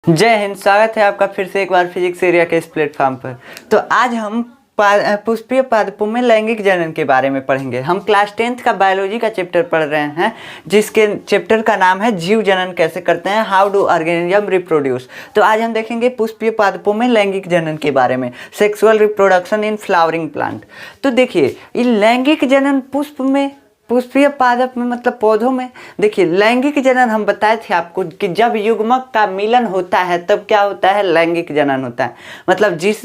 जय हिंद। स्वागत है आपका फिर से एक बार फिजिक्स एरिया के इस प्लेटफॉर्म पर। तो आज हम पुष्पीय पादपों में लैंगिक जनन के बारे में पढ़ेंगे। हम क्लास 10th का बायोलॉजी का चैप्टर पढ़ रहे हैं, जिसके चैप्टर का नाम है जीव जनन कैसे करते हैं, हाउ डू ऑर्गेनिज्म रिप्रोड्यूस। तो आज हम देखेंगे पुष्पीय पादपों में लैंगिक जनन के बारे में, sexual reproduction in flowering plant. तो देखिए, ये लैंगिक जनन पुष्पीय पादप में मतलब पौधों में। देखिए, लैंगिक जनन हम बताए थे आपको कि जब युग्मक का मिलन होता है तब क्या होता है, लैंगिक जनन होता है। मतलब जिस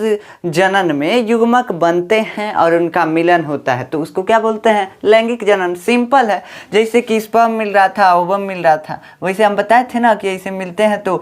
जनन में युग्मक बनते हैं और उनका मिलन होता है तो उसको क्या बोलते हैं, लैंगिक जनन। सिंपल है, जैसे कि स्पर्म मिल रहा था, ओवम मिल रहा था, वैसे हम बताए थे ना कि ऐसे मिलते हैं तो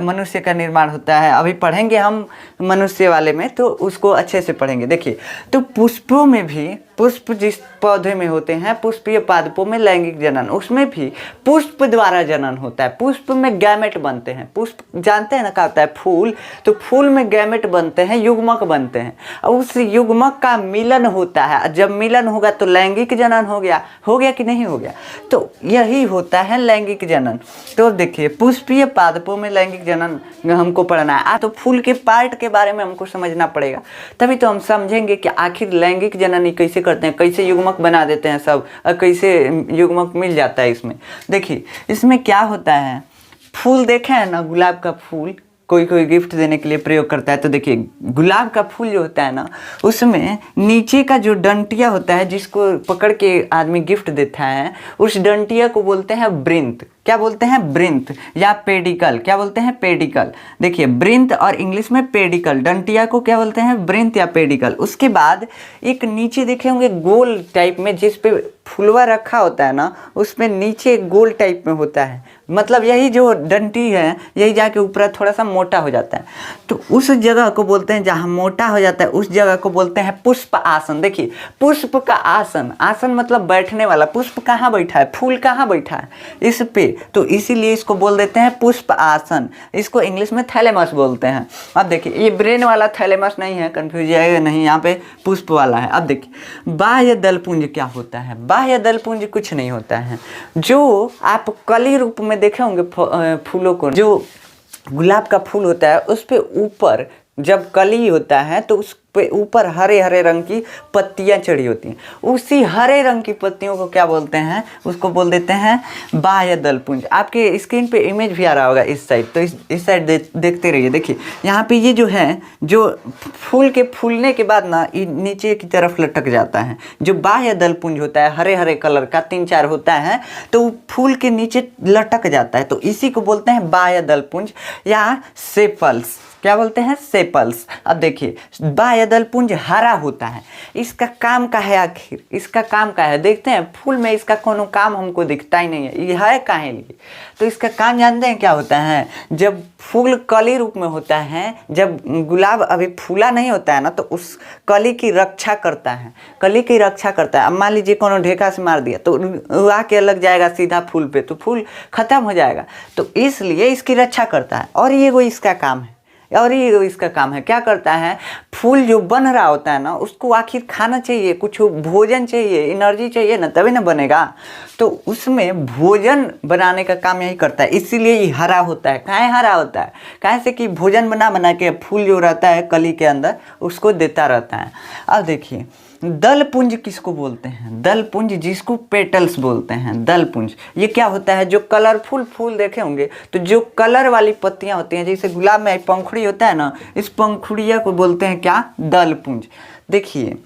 मनुष्य का निर्माण होता है। अभी पढ़ेंगे हम मनुष्य वाले में, तो उसको अच्छे से पढ़ेंगे। देखिए, तो पुष्पों में भी, पुष्प जिस पौधे में होते हैं पुष्पीय पादपों में लैंगिक जनन, उसमें भी पुष्प द्वारा जनन होता है। पुष्प में गैमेट बनते हैं। पुष्प जानते हैं ना क्या होता है, फूल। तो फूल में गैमेट बनते हैं, युग्मक बनते हैं, और उस युग्मक का मिलन होता है। जब मिलन होगा तो लैंगिक जनन हो गया कि नहीं हो गया। तो यही होता है लैंगिक जनन। तो देखिए, पुष्पीय पादपों में लैंगिक जनन हमको पढ़ना है। तो फूल के पार्ट के बारे में हमको समझना पड़ेगा, तभी तो हम समझेंगे कि आखिर लैंगिक जनन कैसे करते हैं, कैसे युग्मक बना देते हैं सब, और कैसे युग्मक मिल जाता है इसमें। देखिए, इसमें क्या होता है, फूल देखे हैं ना, गुलाब का फूल कोई गिफ्ट देने के लिए प्रयोग करता है। तो देखिए, गुलाब का फूल जो होता है ना, उसमें नीचे का जो डंटिया होता है, जिसको पकड़ के आदमी गिफ्ट देता है, उस डंटिया को बोलते हैं ब्रिंथ। क्या बोलते हैं, ब्रिंथ या पेडिकल। क्या बोलते हैं, पेडिकल। देखिए, ब्रिंथ और इंग्लिश में पेडिकल, डंटिया को क्या बोलते हैं, ब्रिंथ या पेडिकल। उसके बाद एक नीचे देखे होंगे गोल टाइप में, जिस पे फुलवा रखा होता है ना, उसमें नीचे गोल टाइप में होता है। मतलब यही जो डंटी है, यही जाके ऊपर थोड़ा सा मोटा हो जाता है। तो उस जगह को बोलते हैं, जहाँ मोटा हो जाता है उस जगह को बोलते हैं पुष्प आसन। देखिए, पुष्प का आसन, आसन मतलब बैठने वाला। पुष्प कहाँ बैठा है, फूल कहाँ बैठा है, इस पे। तो इसीलिए इसको बोल देते हैं पुष्प आसन। इसको इंग्लिश में थैलेमस बोलते हैं। अब देखिए, ये ब्रेन वाला थैलेमस नहीं है, कंफ्यूज आएगा नहीं, यहाँ पे पुष्प वाला है। अब देखिए, बाह्य दलपुंज क्या होता है। बाह्य दलपुंज कुछ नहीं होता है। जो आप कली रूप में देखे होंगे फूलों को, जो गुलाब का फूल होता है उस पे ऊपर जब कली होता है तो उस पे ऊपर हरे हरे रंग की पत्तियां चढ़ी होती हैं। उसी हरे रंग की पत्तियों को क्या बोलते हैं, उसको बोल देते हैं बाह्य दलपुंज। आपके स्क्रीन पे इमेज भी आ रहा होगा इस साइड, तो इस साइड देखते रहिए। देखिए, यहाँ पे ये जो है, जो फूल के फूलने के बाद ना ये नीचे की तरफ लटक जाता है। जो बाह्य दलपुंज होता है, हरे हरे कलर का 3-4 होता है, तो फूल के नीचे लटक जाता है। तो इसी को बोलते हैं बाह्य दलपुंज या सेपल्स। क्या बोलते हैं, सेपल्स। अब देखिए, बाह्य दलपुंज हरा होता है। इसका काम का है, आखिर इसका काम का है, देखते हैं फूल में इसका कोनो काम हमको दिखता ही नहीं है, ये है काहे लिए। तो इसका काम जानते हैं क्या होता है, जब फूल कली रूप में होता है, जब गुलाब अभी फूला नहीं होता है ना, तो उस कली की रक्षा करता है। कली की रक्षा करता है। अब मान लीजिए कोनो ढेका से मार दिया तो वो आके लग जाएगा सीधा फूल पे, तो फूल खत्म हो जाएगा। तो इसलिए इसकी रक्षा करता है, और ये वो इसका काम है। और ये इसका काम है, क्या करता है, फूल जो बन रहा होता है ना, उसको आखिर खाना चाहिए, कुछ भोजन चाहिए, एनर्जी चाहिए ना, तभी ना बनेगा। तो उसमें भोजन बनाने का काम यही करता है, इसीलिए ये हरा होता है। काहे हरा होता है, काहे से कि भोजन बना के फूल जो रहता है कली के अंदर उसको देता रहता है। अब देखिए, दलपुंज किसको बोलते हैं, दलपुंज जिसको पेटल्स बोलते हैं, दलपुंज। ये क्या होता है, जो कलरफुल फूल देखे होंगे, तो जो कलर वाली पत्तियां होती हैं, जैसे गुलाब में पंखुड़ी होता है ना, इस पंखुड़िया को बोलते हैं क्या, दलपुंज। देखिए,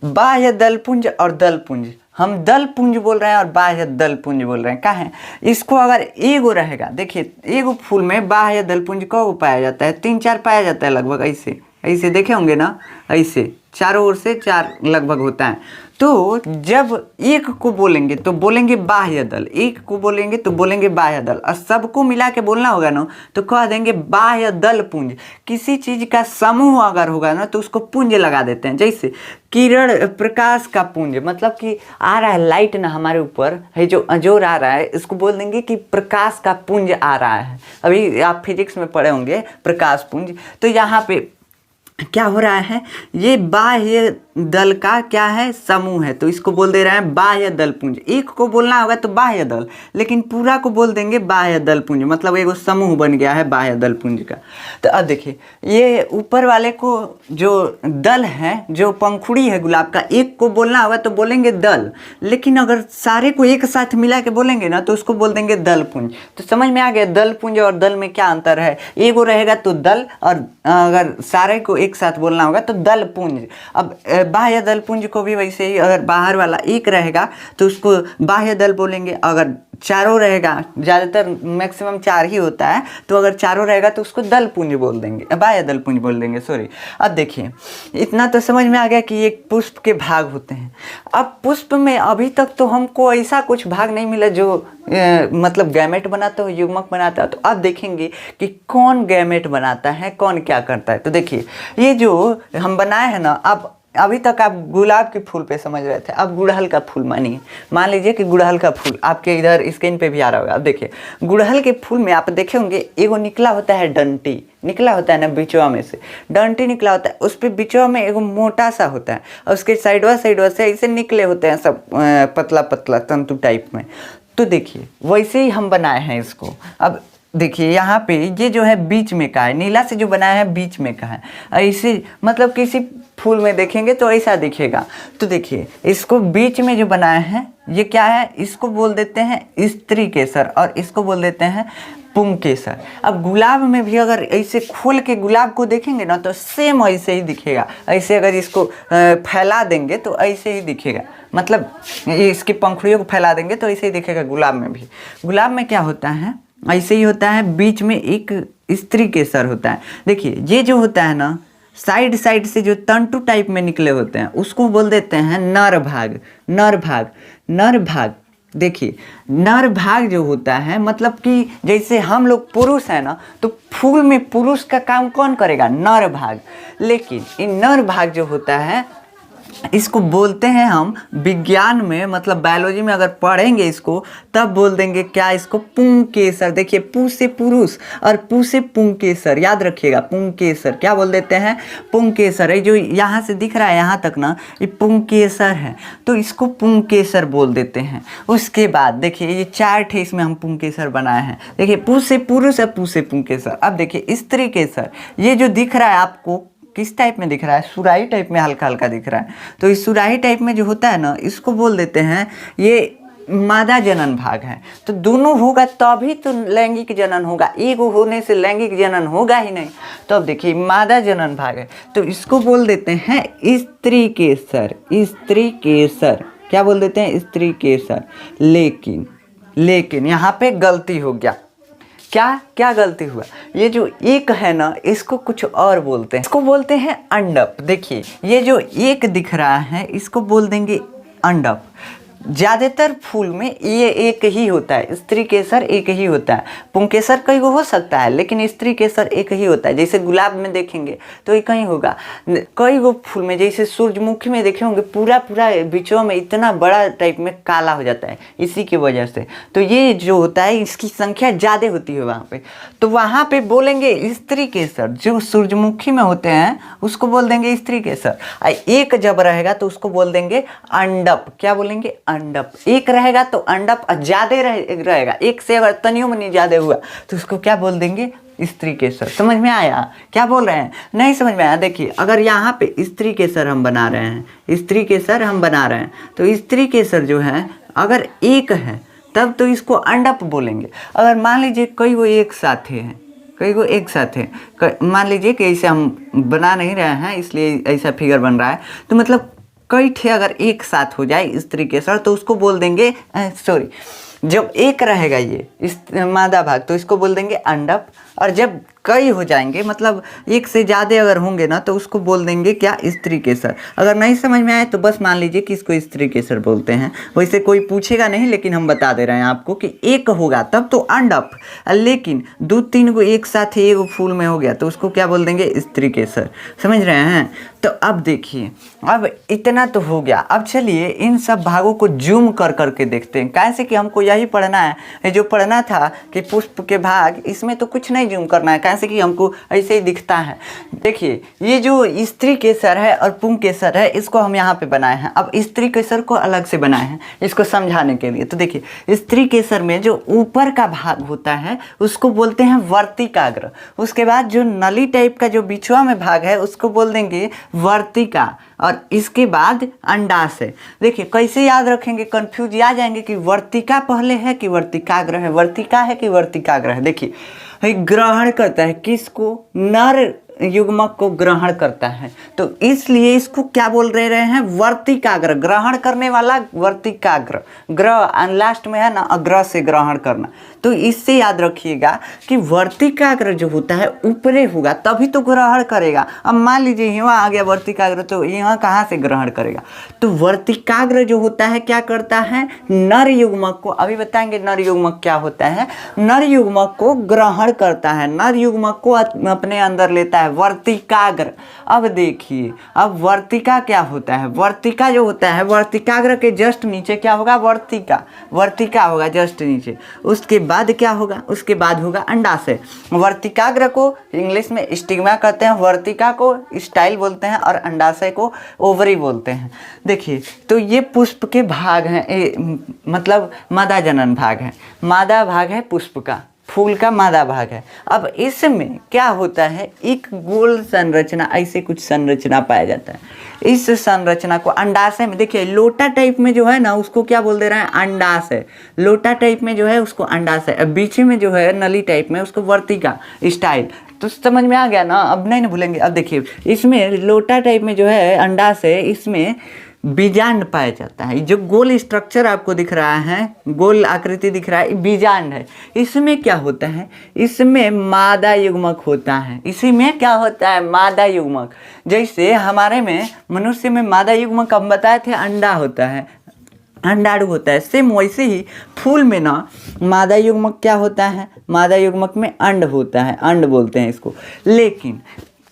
बाह्य दलपुंज और दलपुंज, हम दलपुंज बोल रहे हैं और बाह्य दलपुंज बोल रहे हैं। क्या है, इसको अगर एगो रहेगा, देखिए एगो फूल में बाह्य दलपुंज को पाया जाता है, 3-4 पाया जाता है लगभग। ऐसे ऐसे देखे होंगे ना, ऐसे चारों ओर से 4 लगभग होता है। तो जब एक को बोलेंगे तो बोलेंगे बाह्य दल, एक को बोलेंगे तो बोलेंगे बाह्य दल, और सबको मिला के बोलना होगा ना तो कह देंगे बाह्य दल पुंज। किसी चीज का समूह अगर होगा ना तो उसको पुंज लगा देते हैं। जैसे किरण प्रकाश का पुंज, मतलब कि आ रहा है लाइट ना हमारे ऊपर है, जो अजोर आ रहा है, इसको बोल देंगे कि प्रकाश का पुंज आ रहा है। अभी आप फिजिक्स में पढ़े होंगे प्रकाश पुंज। तो यहाँ पे क्या हो रहा है, ये बाह्य दल का क्या है, समूह है, तो इसको बोल दे रहे हैं बाह्य दल पुंज। एक को बोलना होगा तो बाह्य दल, लेकिन पूरा को बोल देंगे बाह्य दल पुंज, मतलब एक समूह बन गया है बाह्य दल पुंज का। तो अब देखिए ये ऊपर वाले को जो दल है, जो पंखुड़ी है गुलाब का, एक को बोलना होगा तो बोलेंगे दल, लेकिन अगर सारे को एक साथ मिला के बोलेंगे ना तो उसको बोल देंगे दल पुंज। तो समझ में आ गया दल पुंज और दल में क्या अंतर है। एक रहेगा तो दल, और अगर सारे को एक साथ बोलना होगा तो दल पुंज। अब बाह्य दल पुंज को भी वैसे ही, अगर बाहर वाला एक रहेगा तो उसको बाह्य दल बोलेंगे, अगर चारों रहेगा, ज़्यादातर मैक्सिमम 4 ही होता है, तो अगर चारों रहेगा तो उसको दल पुंज बोल देंगे, बाह्य दल पुंज बोल देंगे, सॉरी। अब देखिए इतना तो समझ में आ गया कि एक पुष्प के भाग होते हैं। अब पुष्प में अभी तक तो हमको ऐसा कुछ भाग नहीं मिला जो मतलब गैमेट बनाता हो, युग्मक बनाता है। तो अब देखेंगे कि कौन गैमेट बनाता है, कौन क्या करता है। तो देखिए ये जो हम बनाए हैं ना, अब अभी तक आप गुलाब के फूल पे समझ रहे थे, अब गुड़हल का फूल मानिए, मान लीजिए कि गुड़हल का फूल आपके इधर स्क्रीन पे भी आ रहा होगा। अब देखिए गुड़हल के फूल में आप देखे होंगे एगो निकला होता है डंटी, निकला होता है ना बिचवा में से, डंटी निकला होता है, उस पर बिचवा में एगो मोटा सा होता है और उसके साइडवा से ऐसे निकले होते हैं सब पतला पतला तंतु टाइप में। तो देखिए वैसे ही हम बनाए हैं इसको। अब देखिए यहाँ पे ये जो है बीच में का है, नीला से जो बनाया है बीच में का है, ऐसे मतलब किसी फूल में देखेंगे तो ऐसा दिखेगा। तो देखिए इसको बीच में जो बनाया है ये क्या है, इसको बोल देते हैं स्त्री केसर और इसको बोल देते हैं पुंकेसर। अब गुलाब में भी अगर ऐसे खोल के गुलाब को देखेंगे ना तो सेम ऐसे ही दिखेगा, ऐसे अगर इसको फैला देंगे तो ऐसे ही दिखेगा, मतलब इसकी पंखुड़ियों को फैला देंगे तो ऐसे ही दिखेगा गुलाब में भी। गुलाब में क्या होता है, ऐसे ही होता है, बीच में एक स्त्री केसर होता है। देखिए ये जो होता है ना साइड साइड से जो तंतु टाइप में निकले होते हैं उसको बोल देते हैं नर भाग। नर भाग, नर भाग। देखिए नर भाग जो होता है मतलब कि जैसे हम लोग पुरुष हैं ना, तो फूल में पुरुष का काम कौन करेगा, नर भाग। लेकिन इन नर भाग जो होता है इसको बोलते हैं हम विज्ञान में, मतलब बायोलॉजी में अगर पढ़ेंगे इसको तब बोल देंगे क्या, इसको पुंकेसर। देखिए पु से पुरुष और पु से पुंकेसर, याद रखिएगा पुंकेसर क्या बोल देते हैं, पुंकेसर। ये जो यहाँ से दिख रहा है यहाँ तक ना ये पुंकेसर है, तो इसको पुंकेसर बोल देते हैं। उसके बाद देखिए ये 4 ठे इसमें हम पुंकेसर बनाए हैं। देखिए पु से पुरुष है, पु से पुंकेसर। अब देखिए स्त्री केसर, ये जो दिख रहा है आपको किस टाइप में दिख रहा है, सुराही टाइप में हल्का हल्का दिख रहा है, तो इस सुराही टाइप में जो होता है ना इसको बोल देते हैं ये मादा जनन भाग है। तो दोनों होगा तभी तो लैंगिक जनन होगा, एक होने से लैंगिक जनन होगा ही नहीं। तो अब देखिए मादा जनन भाग है तो इसको बोल देते हैं स्त्री केसर। स्त्री केसर क्या बोल देते हैं, स्त्री केसर। लेकिन यहाँ पे गलती हो गया, क्या गलती हुआ, ये जो एक है ना इसको कुछ और बोलते हैं, इसको बोलते हैं अंडप। देखिए ये जो एक दिख रहा है इसको बोल देंगे अंडप। ज़्यादातर फूल में ये एक ही होता है, स्त्री केसर एक ही होता है, पुंकेसर कई गो हो सकता है लेकिन स्त्री केसर एक ही होता है। जैसे गुलाब में देखेंगे तो एक ही होगा, कई गो फूल में जैसे सूरजमुखी में देखे होंगे पूरा बीचों में इतना बड़ा टाइप में काला हो जाता है इसी की वजह से। तो ये जो होता है इसकी संख्या ज़्यादा होती है वहाँ पे, तो वहाँ पे बोलेंगे स्त्री केसर। जो सूरजमुखी में होते हैं उसको बोल देंगे स्त्री केसर। एक जब रहेगा तो उसको बोल देंगे अंडप। क्या बोलेंगे, अंडप। एक रहेगा तो अंडप, ज्यादा रहेगा, एक से अगर तनियों में नहीं ज्यादा हुआ तो उसको क्या बोल देंगे, स्त्री केसर। समझ में आया क्या बोल रहे हैं, नहीं समझ में आया। देखिए अगर यहाँ पे स्त्री केसर हम बना रहे हैं, स्त्री केसर हम बना रहे हैं, तो स्त्री केसर जो है अगर एक है तब तो इसको अंडप बोलेंगे। अगर मान लीजिए कई वो एक साथ हैं, कई को एक साथ है, मान लीजिए कि ऐसे हम बना नहीं रहे हैं इसलिए ऐसा फिगर बन रहा है, तो मतलब कई ठे अगर एक साथ हो जाए स्त्री केसर तो उसको बोल देंगे सॉरी, जब एक रहेगा ये इस मादा भाग तो इसको बोल देंगे अंडप, और जब कई हो जाएंगे मतलब एक से ज़्यादा अगर होंगे ना तो उसको बोल देंगे क्या, स्त्री केसर। अगर नहीं समझ में आए तो बस मान लीजिए कि इसको स्त्री केसर बोलते हैं। वैसे कोई पूछेगा नहीं लेकिन हम बता दे रहे हैं आपको कि एक होगा तब तो अंडप, लेकिन 2-3 को एक साथ ही एक फूल में हो गया तो उसको क्या बोल देंगे, स्त्री केसर। समझ रहे हैं। तो अब देखिए अब इतना तो हो गया, अब चलिए इन सब भागों को जूम कर देखते हैं, कैसे कि हमको यही पढ़ना है। जो पढ़ना था कि पुष्प के भाग, इसमें तो कुछ नहीं नहीं जूम करना है, कैसे कि हमको ऐसे ही दिखता है। देखिए ये जो स्त्री केसर है और पुंग केसर है, इसको हम यहाँ पे बनाए हैं। अब स्त्री केसर को अलग से बनाए हैं इसको समझाने के लिए। तो देखिए स्त्री केसर में जो ऊपर का भाग होता है उसको बोलते हैं वर्तिकाग्र। उसके बाद जो नली टाइप का जो बिछुआ में भाग है उसको बोल देंगे वर्तिका, और इसके बाद अंडाशय। देखिए कैसे याद रखेंगे, कंफ्यूज आ जाएंगे कि वर्तिका पहले है कि वर्तिकाग्र है, वर्तिका है कि वर्तिकाग्र है। देखिए ग्रहण करता है किसको, नर युग्मक को ग्रहण करता है, तो इसलिए इसको क्या बोल रहे हैं, वर्तिकाग्र, ग्रहण करने वाला वर्तिकाग्र। ग्रह लास्ट में है ना, अग्र से ग्रहण करना। तो इससे याद रखिएगा कि वर्तिकाग्र जो होता है ऊपरे होगा तभी तो ग्रहण करेगा। अब मान लीजिए यहाँ आ गया वर्तिकाग्र, तो यहाँ कहाँ से ग्रहण करेगा। तो वर्तिकाग्र जो होता है क्या करता है, नर युग्मक को, अभी बताएंगे नर युग्मक क्या होता है, नर युग्मक को ग्रहण करता है, नर युग्मक को अपने अंदर लेता है वर्तिकाग्र। अब देखिए अब वर्तिका क्या होता है, वर्तिका जो होता है वर्तिकाग्र के जस्ट नीचे क्या होगा, वर्तिका, वर्तिका होगा जस्ट नीचे। उसके बाद क्या होगा, उसके बाद होगा अंडाशय। वर्तिकाग्र को इंग्लिश में स्टिग्मा कहते हैं, वर्तिका को स्टाइल बोलते हैं और अंडाशय को ओवरी बोलते हैं। देखिए तो ये पुष्प के भाग हैं, मतलब मादा जनन भाग है, मादा भाग है पुष्प का, फूल का मादा भाग है। अब इसमें क्या होता है, एक गोल संरचना, ऐसे कुछ संरचना पाया जाता है। इस संरचना को अंडाशय में, देखिए लोटा टाइप में जो है ना उसको क्या बोल दे रहा है, अंडाशय। लोटा टाइप में जो है उसको अंडाशय, अब बीच में जो है नली टाइप में उसको वर्तिका स्टाइल। तो समझ में आ गया ना, अब नहीं भूलेंगे। अब देखिए इसमें लोटा टाइप में जो है अंडाशय, इसमें बीजांड पाया जाता है। जो गोल स्ट्रक्चर आपको दिख रहा है, गोल आकृति दिख रहा है, बीजांड है। इसमें क्या होता है, इसमें मादा युग्मक होता है। इसी में क्या होता है, मादा युग्मक। जैसे हमारे में मनुष्य में मादा युग्मक हम बताए थे अंडा होता है, अंडाणु होता है, सेम वैसे ही फूल में ना मादा युग्मक क्या होता है, मादा युग्मक में अंड होता है, अंड बोलते हैं इसको। लेकिन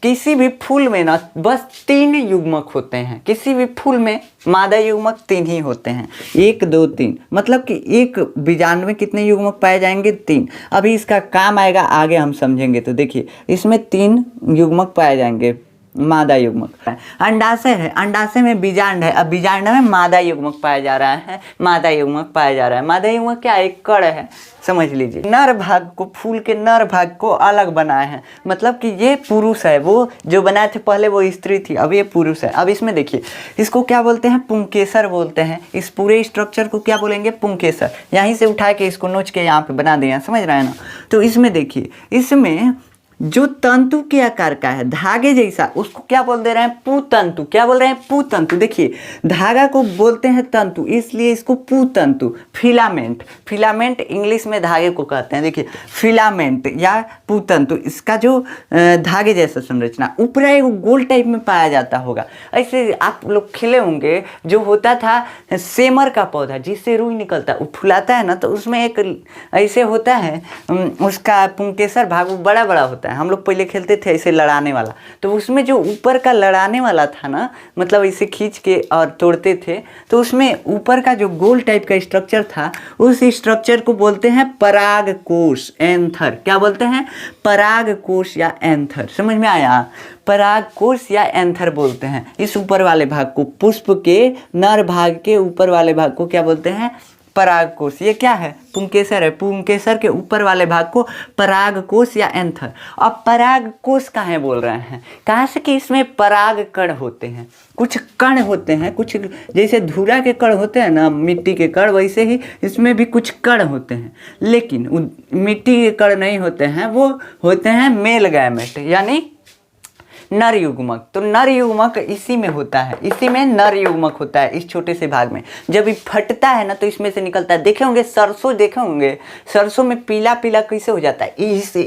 किसी भी फूल में ना बस 3 युग्मक होते हैं, किसी भी फूल में मादा युग्मक 3 ही होते हैं, 1 2 3, मतलब कि एक बीजांड में कितने युग्मक पाए जाएंगे, 3। अभी इसका काम आएगा आगे हम समझेंगे। तो देखिए इसमें 3 युग्मक पाए जाएंगे, मादा युग्मक। अंडाशय है, अंडाशय में बीजांड है, अब बीजांड में मादा युग्मक पाया जा रहा है, मादा युग्मक पाया जा रहा है। मादा युग्मक क्या, एक कण है, समझ लीजिए। नर भाग को, फूल के नर भाग को अलग बनाए हैं, मतलब कि ये पुरुष है, वो जो बनाए थे पहले वो स्त्री थी, अब ये पुरुष है। अब इसमें देखिए इसको क्या बोलते हैं, पुंकेसर बोलते हैं। इस पूरे स्ट्रक्चर को क्या बोलेंगे, पुंकेसर। यहीं से उठा के इसको नोच के यहाँ पे बना दिया, समझ रहे हैं ना। तो इसमें देखिए, इसमें जो तंतु के आकार का है, धागे जैसा, उसको क्या बोल दे रहे हैं, पुतंतु। क्या बोल रहे हैं, पुतंतु। देखिए धागा को बोलते हैं तंतु, इसलिए इसको पुतंतु। फिलामेंट, फिलामेंट इंग्लिश में धागे को कहते हैं। देखिए फिलामेंट या पुतंतु, इसका जो धागे जैसा संरचना ऊपर एक गोल टाइप में पाया जाता होगा। ऐसे आप लोग खिले होंगे, जो होता था सेमर का पौधा जिससे रुई निकलता है, वो फुलाता है ना, तो उसमें एक ऐसे होता है, उसका पुंकेसर भाग वो बड़ा बड़ा होता है। हम लोग पहले खेलते थे ऐसे लड़ाने वाला, तो उसमें जो ऊपर का लड़ाने वाला था ना, मतलब इसे खींच के और तोड़ते थे, तो उसमें ऊपर का जो गोल टाइप का स्ट्रक्चर था, उस स्ट्रक्चर को बोलते हैं परागकोश, एंथर। क्या बोलते हैं, परागकोश या एंथर। समझ में आया, परागकोश या एंथर बोलते हैं इस ऊपर वाले भाग को। पुष्प के नर भाग के ऊपर वाले भाग को क्या बोलते हैं, परागकोश। ये क्या है, पुंकेसर है, पुंकेसर के ऊपर वाले भाग को परागकोश या एंथर। अब परागकोश काहे बोल रहे हैं, कहाँ से कि इसमें पराग कण होते हैं, कुछ कण होते हैं, कुछ जैसे धूरा के कण होते हैं ना, मिट्टी के कण, वैसे ही इसमें भी कुछ कण होते हैं। लेकिन मिट्टी के कण नहीं होते हैं, वो होते हैं मेल गैमेट, यानी नर युग्मक। तो नर युग्मक इसी में होता है, इसी में नर युग्मक होता है, इस छोटे से भाग में। जब ये फटता है ना तो इसमें से निकलता है। देखे होंगे सरसों, देखे होंगे सरसों में पीला पीला कैसे हो जाता है,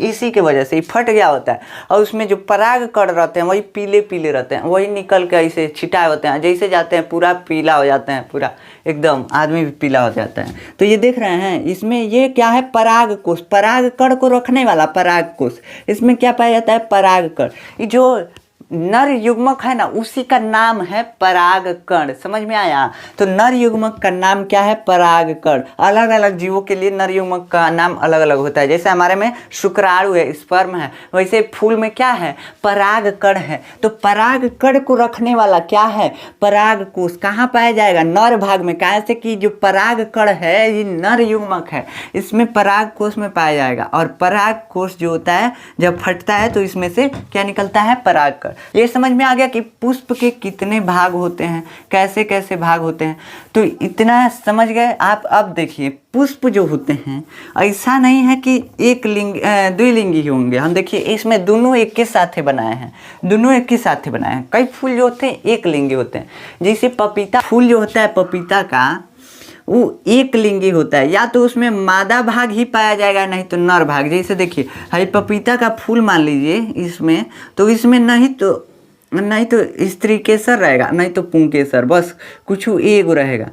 इसी के वजह से फट गया होता है। और उसमें जो पराग कण रहते हैं वही पीले पीले रहते हैं, वही निकल के ऐसे छिटाए होते हैं, जैसे जाते हैं पूरा पीला हो जाते हैं, पूरा एकदम आदमी भी पीला हो जाता है। तो ये देख रहे हैं, इसमें ये क्या है, परागकोश, पराग कण को रखने वाला परागकोश। इसमें क्या पाया जाता है, पराग कण। ये जो नर युग्मक है ना, उसी का नाम है परागकण। समझ में आया? तो नर युग्मक का नाम क्या है? परागकण। अलग अलग जीवों के लिए नर युग्मक का नाम अलग अलग होता है। जैसे हमारे में शुक्राणु है, स्पर्म है, वैसे फूल में क्या है? परागकण है। तो परागकण को रखने वाला क्या है? परागकोश। कहाँ पाया जाएगा? नर भाग में। कहाँ से कि जो परागकण है ये नर युग्मक है, इसमें परागकोश में पाया जाएगा। और परागकोश जो होता है जब फटता है तो इसमें से क्या निकलता है? परागकण। ये समझ में आ गया कि पुष्प के कितने भाग होते हैं, कैसे कैसे भाग होते हैं। तो इतना समझ गए आप। अब देखिए पुष्प जो होते हैं ऐसा नहीं है कि एक लिंग द्विलिंगी ही होंगे। हम देखिए इसमें दोनों एक के साथ बनाए हैं, दोनों एक के साथ बनाए हैं। कई फूल जो होते हैं एक लिंगी होते हैं। जैसे पपीता फूल जो होता है, पपीता का वो एक लिंगी होता है, या तो उसमें मादा भाग ही पाया जाएगा नहीं तो नर भाग। जैसे देखिए हरी पपीता का फूल मान लीजिए इसमें, तो इसमें नहीं तो स्त्री केसर रहेगा, नहीं तो पुंकेसर, बस कुछ एगो रहेगा।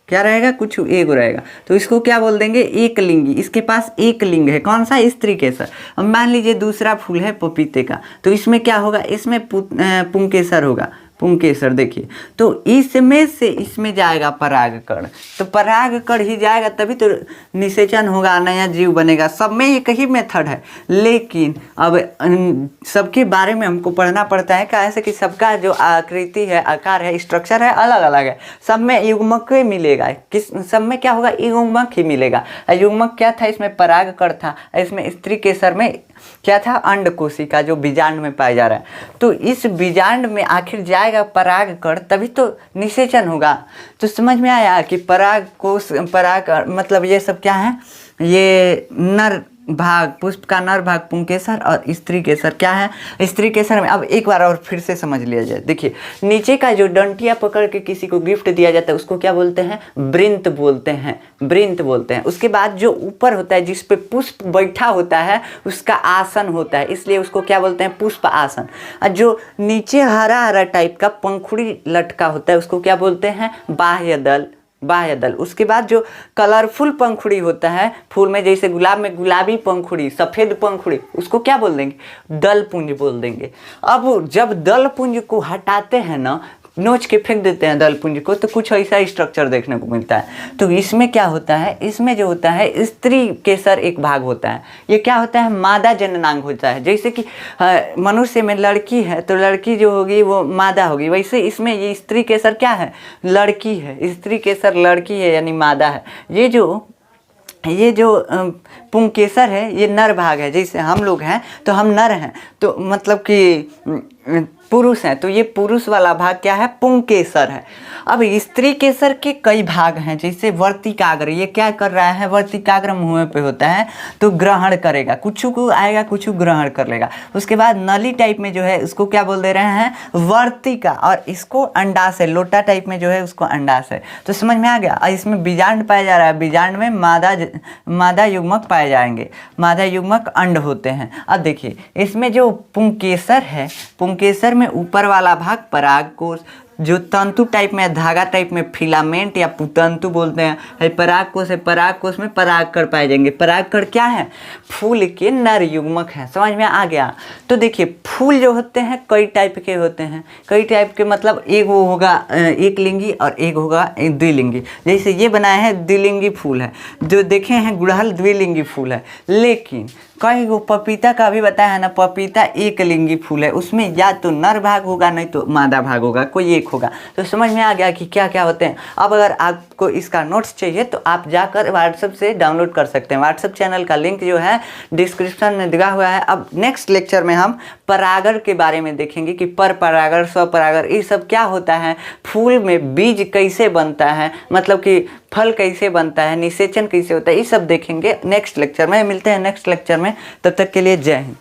क्या रहेगा? कुछ एगो रहेगा। तो इसको क्या बोल देंगे? एक लिंगी। इसके पास एक लिंग है, कौन सा? स्त्री केसर। अब मान लीजिए दूसरा फूल है पपीते का, तो इसमें क्या होगा? इसमें पुंकेसर होगा, पुंकेसर। देखिए तो इसमें से इसमें जाएगा परागकण, तो परागकण ही जाएगा तभी तो निषेचन होगा, नया जीव बनेगा। सब में एक ही मेथड है, लेकिन अब सबके बारे में हमको पढ़ना पड़ता है। कैसे कि सबका जो आकृति है, आकार है, स्ट्रक्चर है, अलग अलग है। सब में युग्मक ही मिलेगा। किस सब में क्या होगा? युग्मक ही मिलेगा। युग्मक क्या था? इसमें परागकण था, इसमें स्त्री केसर में क्या था? अंड कोशिका जो बीजांड में पाया जा रहा है। तो इस बीजांड में आखिर जाएगा परागकण, तभी तो निषेचन होगा। तो समझ में आया कि परागकोश, पराग मतलब ये सब क्या है? ये नर भाग, पुष्प का नर भाग पुंकेसर और स्त्री केसर क्या है? स्त्री केसर में। अब एक बार और फिर से समझ लिया जाए। देखिए नीचे का जो डंटिया पकड़ के किसी को गिफ्ट दिया जाता है उसको क्या बोलते हैं? वृंत बोलते हैं, वृंत बोलते हैं। उसके बाद जो ऊपर होता है जिस पे पुष्प बैठा होता है उसका आसन होता है, इसलिए उसको क्या बोलते हैं? पुष्प आसन। और जो नीचे हरा हरा टाइप का पंखुड़ी लटका होता है उसको क्या बोलते हैं? बाह्य दल, बाह्य दल। उसके बाद जो कलरफुल पंखुड़ी होता है फूल में, जैसे गुलाब में गुलाबी पंखुड़ी, सफ़ेद पंखुड़ी, उसको क्या बोल देंगे? दल पुंज बोल देंगे। अब जब दल पुंज को हटाते हैं ना, नोच के फेंक देते हैं दल पुंज को, तो कुछ ऐसा स्ट्रक्चर देखने को मिलता है। तो इसमें क्या होता है? इसमें जो होता है स्त्री केसर एक भाग होता है। ये क्या होता है? मादा जननांग होता है। जैसे कि मनुष्य में लड़की है तो लड़की जो होगी वो मादा होगी, वैसे इसमें ये स्त्री केसर क्या है? लड़की है। स्त्री केसर लड़की है यानी मादा है। ये जो पुंकेसर है ये नर भाग है। जैसे हम लोग हैं तो हम नर हैं, तो मतलब कि पुरुष हैं, तो ये पुरुष वाला भाग क्या है? पुंकेसर है। अब स्त्री केसर के कई भाग हैं, जैसे वर्तिकाग्र। ये क्या कर रहा है? वर्तिकाग्र मुँह पे होता है तो ग्रहण करेगा, कुछ को आएगा, कुछ ग्रहण कर लेगा। उसके बाद नली टाइप में जो है उसको क्या बोल दे रहे हैं? वर्तिका। और इसको अंडाशय, लोटा टाइप में जो है उसको अंडाशय। तो समझ में आ गया। और इसमें बीजांड पाया जा रहा है, बीजांड में मादा युग्मक पाए जाएंगे, मादा युग्मक अंड होते हैं। अब देखिए इसमें जो पुंकेसर है, पुंकेसर में ऊपर वाला भाग परागकोश, जो तंतु टाइप में, धागा टाइप में फिलामेंट या पुतंतु बोलते हैं। परागकोश है, परागकोश में परागकण पाए जाएंगे। परागकण क्या है? फूल के नर युग्मक है। समझ में आ गया। तो देखिए फूल जो होते हैं कई टाइप के होते हैं, कई टाइप के मतलब एक वो होगा एक लिंगी और एक होगा द्विलिंगी। जैसे ये बनाए हैं द्विलिंगी फूल है, जो देखे हैं गुड़हल द्विलिंगी फूल है। लेकिन कई वो पपीता का भी बताया है ना, पपीता एक लिंगी फूल है, उसमें या तो नर भाग होगा नहीं तो मादा भाग होगा, कोई एक होगा। तो समझ में आ गया कि क्या क्या होते हैं। अब अगर आपको इसका नोट्स चाहिए तो आप जाकर व्हाट्सएप से डाउनलोड कर सकते हैं। व्हाट्सएप चैनल का लिंक जो है डिस्क्रिप्शन में दिया हुआ है। अब नेक्स्ट लेक्चर में हम परागण के बारे में देखेंगे कि पर परागण, स्वपरागण, ये सब क्या होता है, फूल में बीज कैसे बनता है, मतलब कि फल कैसे बनता है, निषेचन कैसे होता है, ये सब देखेंगे नेक्स्ट लेक्चर में। मिलते हैं नेक्स्ट लेक्चर में, तब तक के लिए जय हिंद।